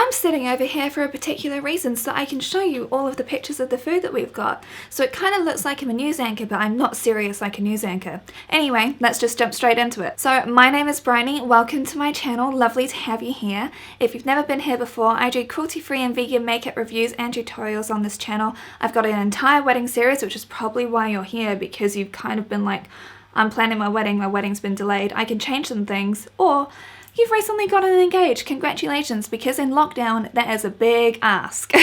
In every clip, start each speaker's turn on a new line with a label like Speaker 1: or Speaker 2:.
Speaker 1: I'm sitting over here for a particular reason, so I can show you all of the pictures of the food that we've got. So it kind of looks like I'm a news anchor, but I'm not serious like a news anchor. Anyway, let's just jump straight into it. So my name is Bryony, welcome to my channel, lovely to have you here. If you've never been here before, I do cruelty-free and vegan makeup reviews and tutorials on this channel. I've got an entire wedding series, which is probably why you're here, because you've kind of been like, I'm planning my wedding's been delayed, I can change some things, or you've recently gotten engaged, congratulations, because in lockdown that is a big ask.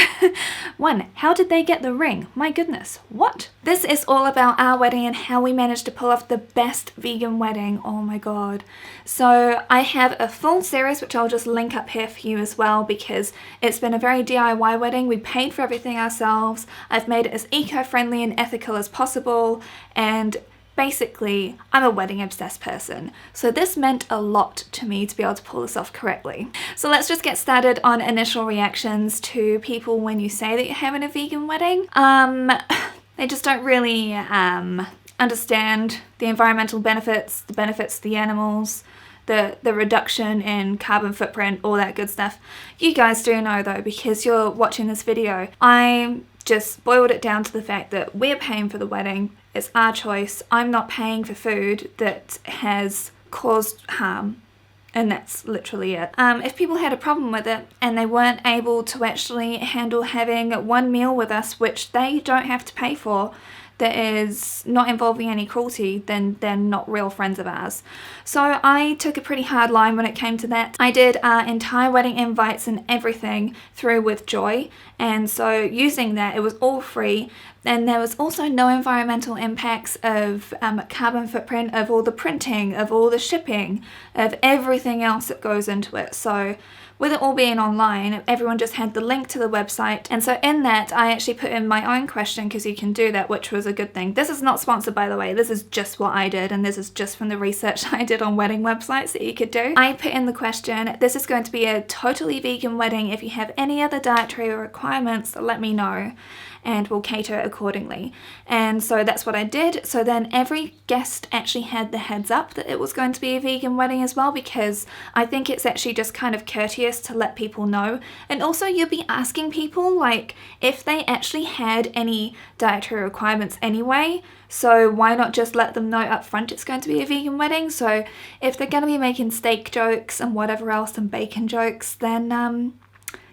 Speaker 1: 1. How did they get the ring? My goodness, what? This is all about our wedding and how we managed to pull off the best vegan wedding, oh my god. So I have a full series which I'll just link up here for you as well, because it's been a very DIY wedding. We paid for everything ourselves, I've made it as eco-friendly and ethical as possible, and basically, I'm a wedding obsessed person, so this meant a lot to me to be able to pull this off correctly. So let's just get started on initial reactions to people when you say that you're having a vegan wedding. They just don't really understand the environmental benefits, the benefits to the animals, the reduction in carbon footprint, all that good stuff. You guys do know though, because you're watching this video. I just boiled it down to the fact that we're paying for the wedding. It's our choice. I'm not paying for food that has caused harm, and that's literally it. If people had a problem with it and they weren't able to actually handle having one meal with us, which they don't have to pay for, that is not involving any cruelty, then they're not real friends of ours. So I took a pretty hard line when it came to that. I did our entire wedding invites and everything through with Joy, and so using that, it was all free, and there was also no environmental impacts of carbon footprint of all the printing, of all the shipping, of everything else that goes into it. So with it all being online, everyone just had the link to the website, and so in that I actually put in my own question, because you can do that, which was a good thing. This is not sponsored, by the way, this is just what I did, and this is just from the research I did on wedding websites that you could do. I put in the question, this is going to be a totally vegan wedding, if you have any other dietary requirements, let me know, and we'll cater accordingly. And so that's what I did. So then every guest actually had the heads up that it was going to be a vegan wedding as well, because I think it's actually just kind of courteous to let people know. And also you'll be asking people like if they actually had any dietary requirements anyway, so why not just let them know up front it's going to be a vegan wedding? So if they're going to be making steak jokes and whatever else and bacon jokes, then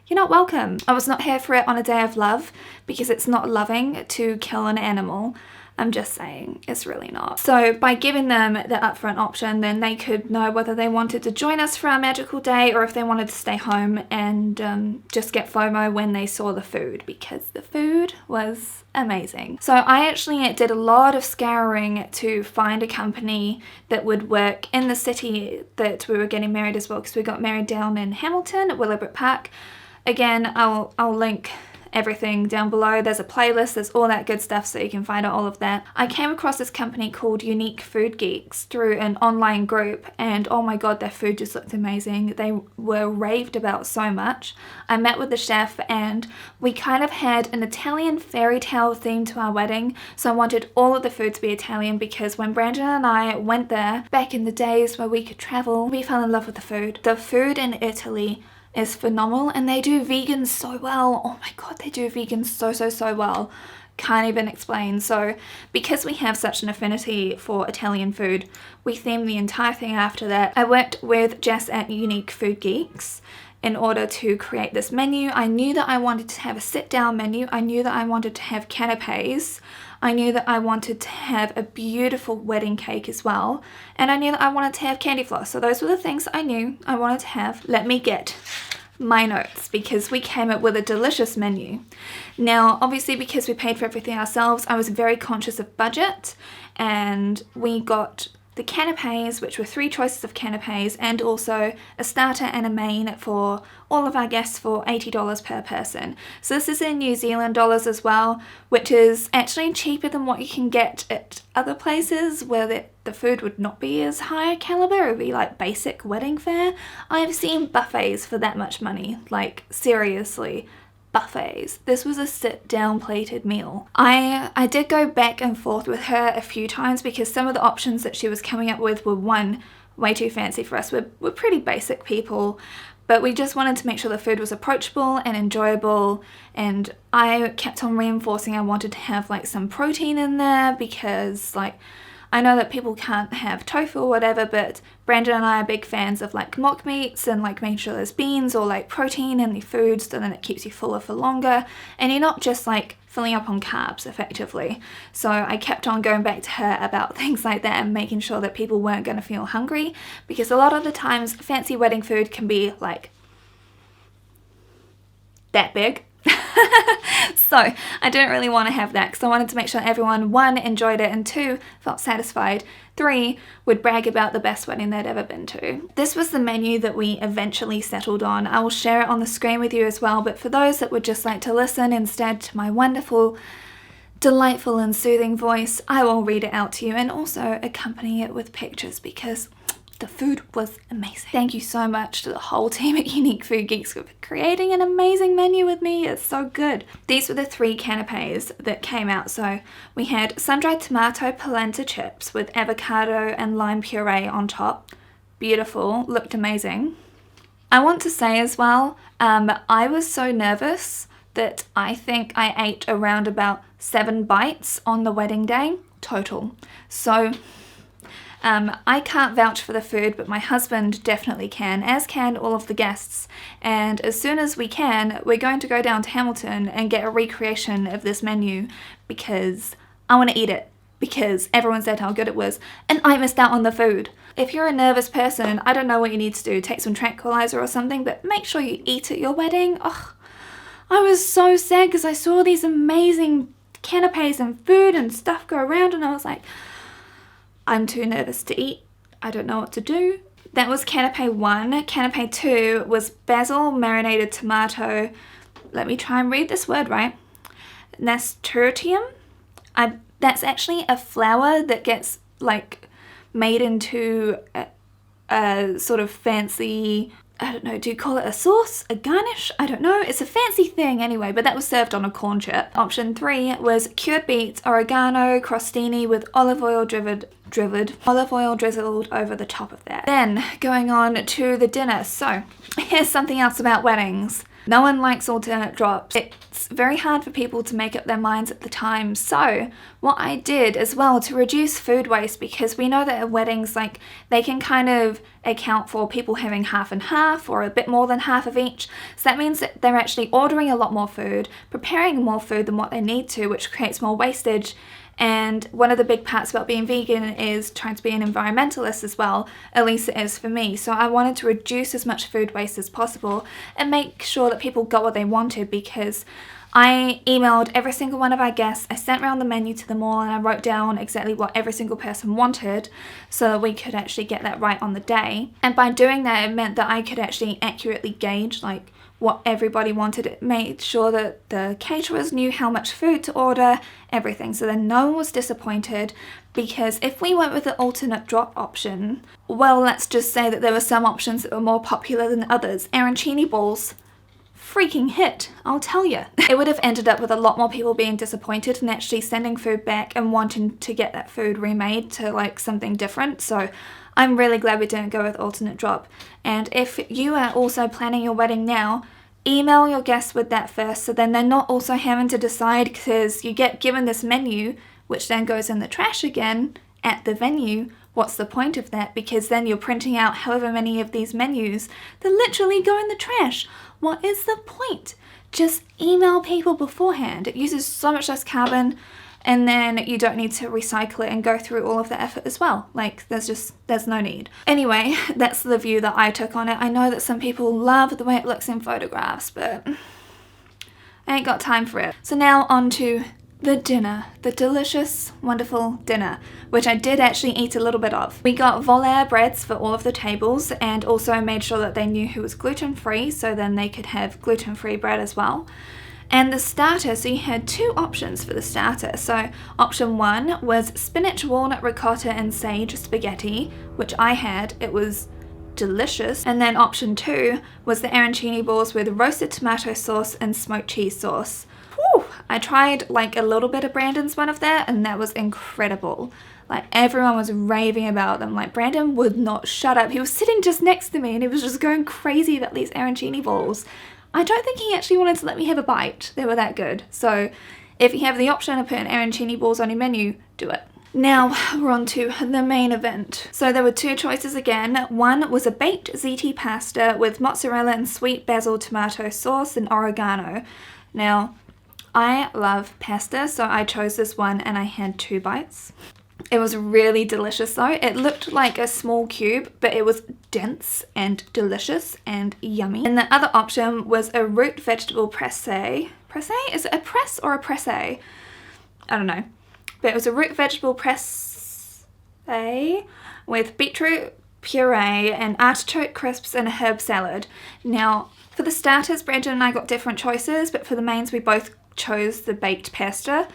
Speaker 1: you're not welcome. I was not here for it on a day of love, because it's not loving to kill an animal. I'm just saying, it's really not. So by giving them the upfront option, then they could know whether they wanted to join us for our magical day or if they wanted to stay home and just get FOMO when they saw the food, because the food was amazing. So I actually did a lot of scouring to find a company that would work in the city that we were getting married as well, because we got married down in Hamilton at Willowbrook Park. Again, I'll link everything down below. There's a playlist, there's all that good stuff, so you can find out all of that. I came across this company called Unique Food Geeks through an online group, and oh my god, their food just looked amazing. They were raved about so much. I met with the chef and we kind of had an Italian fairy tale theme to our wedding, so I wanted all of the food to be Italian, because when Brandon and I went there back in the days where we could travel, we fell in love with the food. The food in Italy is phenomenal, and they do vegan so well. Oh my god, they do vegan so well. Can't even explain. So because we have such an affinity for Italian food, we themed the entire thing after that. I worked with Jess at Unique Food Geeks in order to create this menu. I knew that I wanted to have a sit-down menu. I knew that I wanted to have canapes. I knew that I wanted to have a beautiful wedding cake as well. And I knew that I wanted to have candy floss. So those were the things I knew I wanted to have. Let me get my notes, because we came up with a delicious menu. Now, obviously, because we paid for everything ourselves, I was very conscious of budget, and we got the canapes, which were 3 choices of canapes, and also a starter and a main for all of our guests for $80 per person. So this is in New Zealand dollars as well, which is actually cheaper than what you can get at other places where the food would not be as high caliber. It would be like basic wedding fare. I've seen buffets for that much money, like seriously. Buffets. This was a sit-down plated meal. I did go back and forth with her a few times, because some of the options that she was coming up with were, one, way too fancy for us. We're pretty basic people, But we just wanted to make sure the food was approachable and enjoyable, and I kept on reinforcing I wanted to have like some protein in there because like I know that people can't have tofu or whatever, but Brandon and I are big fans of like mock meats and like making sure there's beans or like protein in the food, so then it keeps you fuller for longer and you're not just like filling up on carbs effectively. So I kept on going back to her about things like that and making sure that people weren't going to feel hungry, because a lot of the times fancy wedding food can be like that big. So I didn't really want to have that because I wanted to make sure everyone, 1, enjoyed it, and 2, felt satisfied, 3, would brag about the best wedding they'd ever been to. This was the menu that we eventually settled on. I will share it on the screen with you as well, but for those that would just like to listen instead to my wonderful, delightful and soothing voice, I will read it out to you and also accompany it with pictures because the food was amazing. Thank you so much to the whole team at Unique Food Geeks for creating an amazing menu with me. It's so good. These were the 3 canapes that came out. So we had sun-dried tomato polenta chips with avocado and lime puree on top. Beautiful, looked amazing. I want to say as well, I was so nervous that I think I ate around about 7 bites on the wedding day total. So I can't vouch for the food, but my husband definitely can, as can all of the guests. And as soon as we can, we're going to go down to Hamilton and get a recreation of this menu because I want to eat it, because everyone said how good it was and I missed out on the food. If you're a nervous person, I don't know what you need to do, take some tranquilizer or something, but make sure you eat at your wedding. Oh, I was so sad because I saw these amazing canapes and food and stuff go around and I was like, I'm too nervous to eat. I don't know what to do. That was canape 1. Canape 2 was basil marinated tomato. Let me try and read this word right. Nasturtium. That's actually a flour that gets like made into a sort of fancy, I don't know, do you call it a sauce? A garnish? I don't know. It's a fancy thing anyway, but that was served on a corn chip. Option 3 was cured beets, oregano, crostini with olive oil drizzled over the top of that. Then going on to the dinner. So here's something else about weddings. No one likes alternate drops. It's very hard for people to make up their minds at the time. So what I did as well to reduce food waste, because we know that at weddings, like, they can kind of account for people having half and half or a bit more than half of each. So that means that they're actually ordering a lot more food, preparing more food than what they need to, which creates more wastage. And one of the big parts about being vegan is trying to be an environmentalist as well, at least it is for me. So I wanted to reduce as much food waste as possible and make sure that people got what they wanted, because I emailed every single one of our guests, I sent around the menu to them all, and I wrote down exactly what every single person wanted so that we could actually get that right on the day. And by doing that, it meant that I could actually accurately gauge like what everybody wanted. It made sure that the caterers knew how much food to order, everything, so then no one was disappointed. Because if we went with the alternate drop option, well, let's just say that there were some options that were more popular than others. Arancini balls, freaking hit, I'll tell you. It would have ended up with a lot more people being disappointed and actually sending food back and wanting to get that food remade to like something different. So I'm really glad we didn't go with alternate drop. And if you are also planning your wedding now, email your guests with that first, so then they're not also having to decide, because you get given this menu which then goes in the trash again at the venue. What's the point of that? Because then you're printing out however many of these menus that literally go in the trash. What is the point? Just email people beforehand. It uses so much less carbon, and then you don't need to recycle it and go through all of the effort as well. Like, there's no need. Anyway, that's the view that I took on it. I know that some people love the way it looks in photographs, but I ain't got time for it. So now on to the dinner, the delicious, wonderful dinner, which I did actually eat a little bit of. We got volaille breads for all of the tables, and also made sure that they knew who was gluten-free, so then they could have gluten-free bread as well. And the starter, so you had 2 options for the starter. So option 1 was spinach, walnut, ricotta and sage spaghetti, which I had. It was delicious. And then option 2 was the arancini balls with roasted tomato sauce and smoked cheese sauce. whew, I tried like a little bit of Brandon's one of that, and that was incredible. Like everyone was raving about them. Like Brandon would not shut up. He was sitting just next to me and he was just going crazy about these arancini balls. I don't think he actually wanted to let me have a bite. They were that good. So if you have the option of putting arancini balls on your menu, do it. Now we're on to the main event. So there were two choices again. One was a baked ziti pasta with mozzarella and sweet basil tomato sauce and oregano. Now I love pasta, so I chose this one and I had 2 bites. It was really delicious though. It looked like a small cube, but it was dense and delicious and yummy. And the other option was a root vegetable presse. Presse? Is it a press or a presse? I don't know. But it was a root vegetable presse with beetroot puree and artichoke crisps and a herb salad. Now, for the starters, Brandon and I got different choices, but for the mains, we both chose the baked pasta.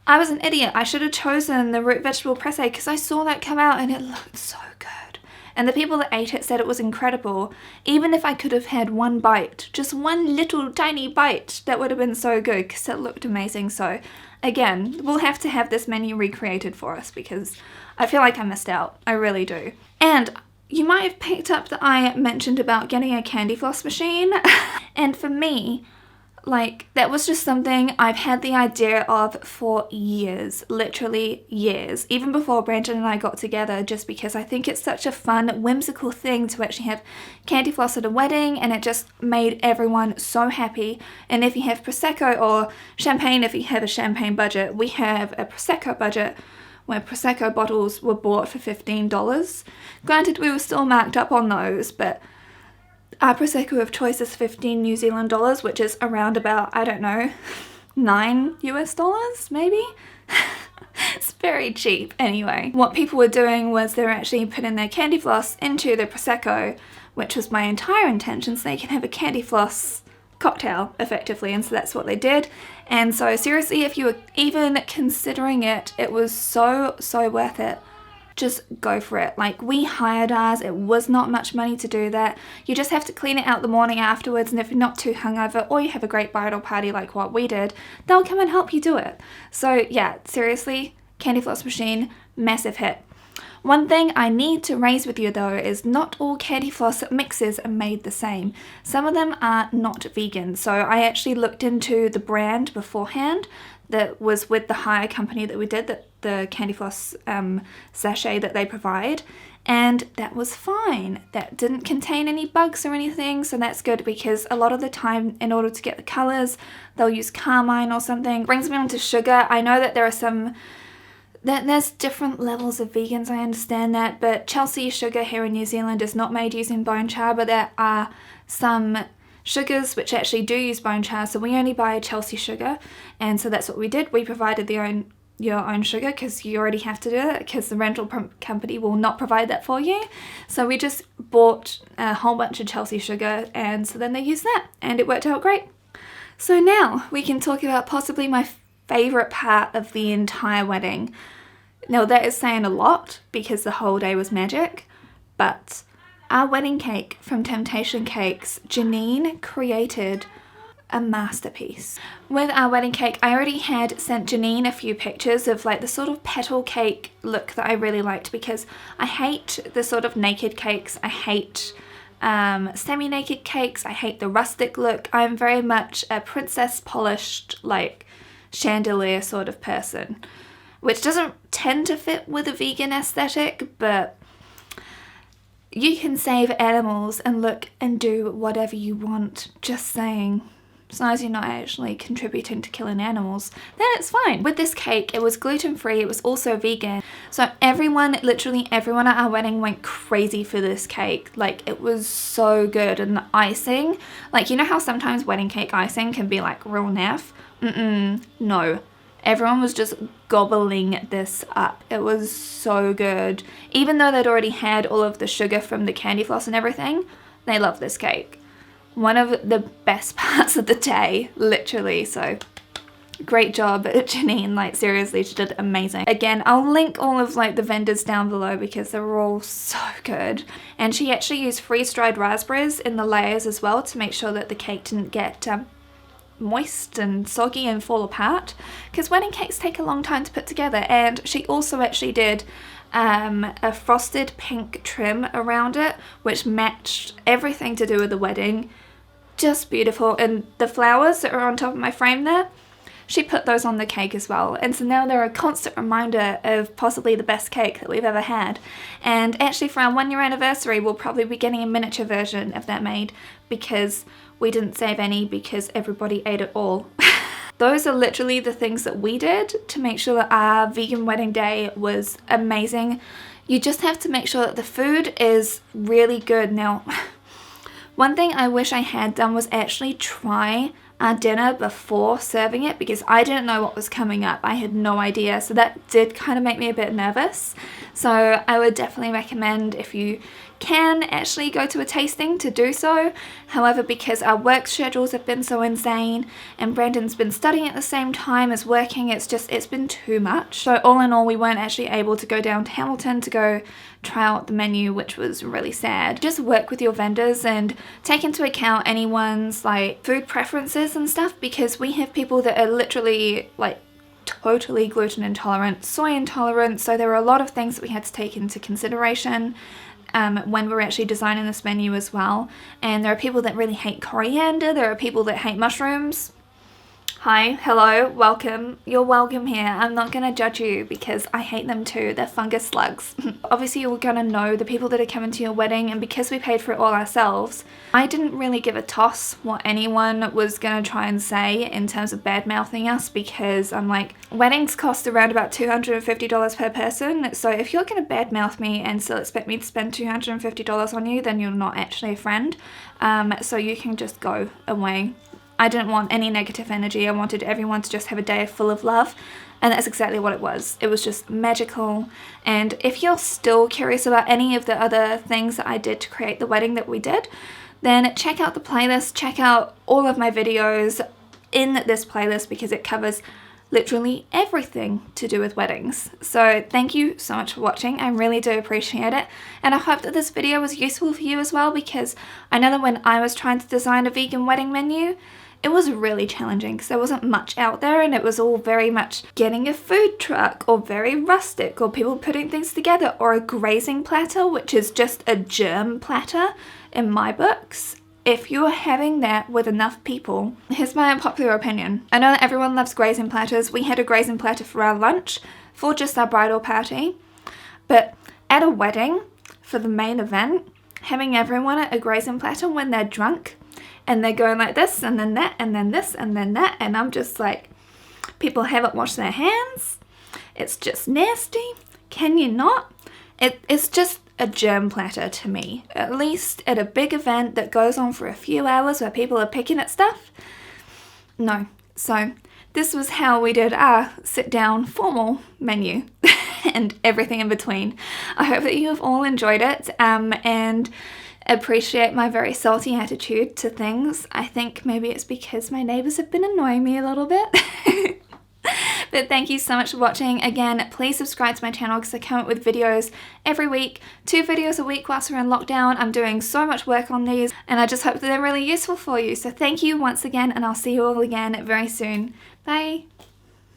Speaker 1: I was an idiot. I should have chosen the root vegetable presse because I saw that come out and it looked so good. And the people that ate it said it was incredible. Even if I could have had one bite, just one little tiny bite, that would have been so good because it looked amazing. So again, we'll have to have this menu recreated for us because I feel like I missed out. I really do. And you might have picked up that I mentioned about getting a candy floss machine. And for me, like, that was just something I've had the idea of for years, literally years, even before Brandon and I got together, just because I think it's such a fun, whimsical thing to actually have candy floss at a wedding, and it just made everyone so happy. And if you have Prosecco or champagne, if you have a champagne budget, we have a Prosecco budget where Prosecco bottles were bought for $15. Granted, we were still marked up on those, but our Prosecco of choice is 15 New Zealand dollars, which is around about, I don't know, $9 US, maybe? It's very cheap anyway. What people were doing was they were actually putting their candy floss into the Prosecco, which was my entire intention, so they can have a candy floss cocktail effectively, and so that's what they did. And so seriously, if you were even considering it, it was so worth it. Just go for it. Like, we hired ours, it was not much money to do that. You just have to clean it out the morning afterwards, and if you're not too hungover or you have a great bridal party like what we did, they'll come and help you do it. So yeah, seriously, candy floss machine, massive hit. One thing I need to raise with you though is not all candy floss mixes are made the same. Some of them are not vegan, so I actually looked into the brand beforehand that was with the hire company that we did, that the candy floss sachet that they provide, and that was fine. That didn't contain any bugs or anything, so that's good, because a lot of the time in order to get the colours they'll use carmine or something. Brings me on to sugar. I know that there are there's different levels of vegans, I understand that, but Chelsea sugar here in New Zealand is not made using bone char, but there are some sugars which actually do use bone char, so we only buy Chelsea sugar, and so that's what we did. We provided your own sugar because you already have to do it because the rental company will not provide that for you. So we just bought a whole bunch of Chelsea sugar, and so then they used that and it worked out great. So now we can talk about possibly my favourite part of the entire wedding. Now that is saying a lot because the whole day was magic, but our wedding cake from Temptation Cakes, Janine created a masterpiece. With our wedding cake, I already had sent Janine a few pictures of like the sort of petal cake look that I really liked, because I hate the sort of naked cakes. I hate semi-naked cakes. I hate the rustic look. I'm very much a princess polished, like chandelier sort of person, which doesn't tend to fit with a vegan aesthetic, but you can save animals and look and do whatever you want, just saying. As long as you're not actually contributing to killing animals, then it's fine. With this cake, it was gluten-free, it was also vegan. So literally everyone at our wedding went crazy for this cake. Like, it was so good. And the icing, like, you know how sometimes wedding cake icing can be like real naff? No. Everyone was just gobbling this up. It was so good. Even though they'd already had all of the sugar from the candy floss and everything, they loved this cake. One of the best parts of the day, literally. So great job, Janine. Like, seriously, she did amazing. Again, I'll link all of like the vendors down below because they were all so good. And she actually used freeze-dried raspberries in the layers as well to make sure that the cake didn't get moist and soggy and fall apart, because wedding cakes take a long time to put together. And she also actually did a frosted pink trim around it, which matched everything to do with the wedding. Just beautiful. And the flowers that are on top of my frame there, she put those on the cake as well. And so now they're a constant reminder of possibly the best cake that we've ever had. And actually for our 1 year anniversary, we'll probably be getting a miniature version of that made, because we didn't save any because everybody ate it all. Those are literally the things that we did to make sure that our vegan wedding day was amazing. You just have to make sure that the food is really good. Now, one thing I wish I had done was actually try our dinner before serving it, because I didn't know what was coming up. I had no idea, so that did kind of make me a bit nervous. So I would definitely recommend, if you can actually go to a tasting, to do so. However, because our work schedules have been so insane and Brandon's been studying at the same time as working, it's been too much. So all in all, we weren't actually able to go down to Hamilton to go try out the menu, which was really sad. Just work with your vendors and take into account anyone's like food preferences and stuff, because we have people that are literally like totally gluten intolerant, soy intolerant, so there were a lot of things that we had to take into consideration when we're actually designing this menu as well. And there are people that really hate coriander, there are people that hate mushrooms. Hi, hello, welcome. You're welcome here. I'm not going to judge you because I hate them too. They're fungus slugs. Obviously, you're going to know the people that are coming to your wedding, and because we paid for it all ourselves, I didn't really give a toss what anyone was going to try and say in terms of bad-mouthing us, because I'm like, weddings cost around about $250 per person, so if you're going to bad-mouth me and still expect me to spend $250 on you, then you're not actually a friend. So you can just go away. I didn't want any negative energy. I wanted everyone to just have a day full of love, and that's exactly what it was. It was just magical. And if you're still curious about any of the other things that I did to create the wedding that we did, then check out the playlist, check out all of my videos in this playlist, because it covers literally everything to do with weddings. So thank you so much for watching. I really do appreciate it, and I hope that this video was useful for you as well, because I know that when I was trying to design a vegan wedding menu, it was really challenging because there wasn't much out there, and it was all very much getting a food truck, or very rustic, or people putting things together, or a grazing platter, which is just a germ platter in my books. If you're having that with enough people, here's my unpopular opinion. I know that everyone loves grazing platters. We had a grazing platter for our lunch for just our bridal party, but at a wedding, for the main event, having everyone at a grazing platter when they're drunk, and they're going like this, and then that, and then this, and then that, and I'm just like, people haven't washed their hands. It's just nasty. Can you not? It's just a germ platter to me. At least at a big event that goes on for a few hours where people are picking at stuff. No. So this was how we did our sit-down formal menu and everything in between. I hope that you have all enjoyed it, and appreciate my very salty attitude to things. I think maybe it's because my neighbours have been annoying me a little bit. But thank you so much for watching. Again, please subscribe to my channel because I come up with videos every week, 2 videos a week whilst we're in lockdown. I'm doing so much work on these, and I just hope that they're really useful for you. So thank you once again, and I'll see you all again very soon. Bye!